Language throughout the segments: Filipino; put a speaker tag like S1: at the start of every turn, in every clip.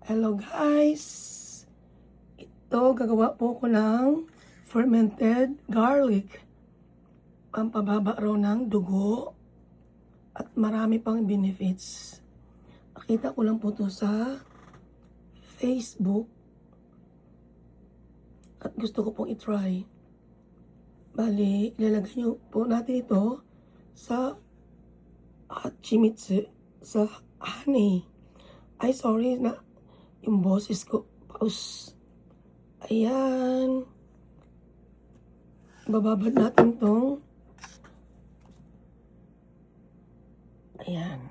S1: Hello guys! Ito, gagawa po ko ng fermented garlic. Pampababa raw ng dugo at marami pang benefits. Nakita ko lang po ito sa Facebook at gusto ko pong itry. Bali, ilalagay nyo po natin ito sa hachimitsu, sa honey. Ay, sorry na yung boses ko. Pause. Ayan. Bababad natin tong. Ayan.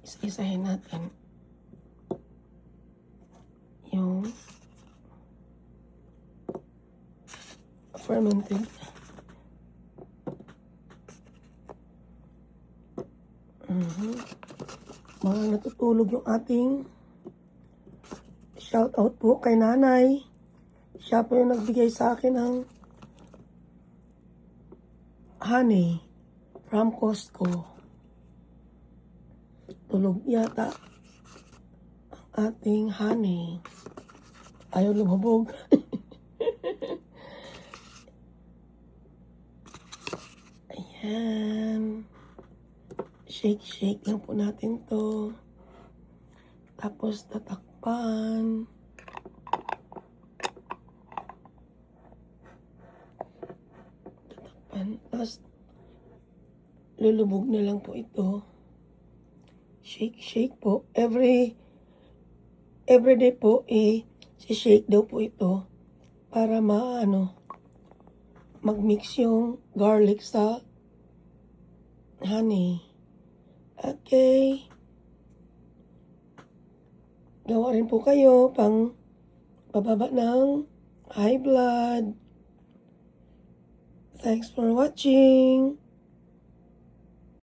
S1: Isa-isahin natin. Yung fermented. Mga natutulog yung ating shout out po kay nanay. Siya po yung nagbigay sa akin ng honey from Costco. Tulog yata ang ating honey. Ayaw lumabog. Ayan. Shake lang po natin to. Tapos tatakpan. Tapos lulubog na lang po ito. Shake po. Every day po si-shake daw po ito para mag-mix yung garlic sa honey. Okay. Gawa rin po kayo pang bababa ng high blood. Thanks for watching.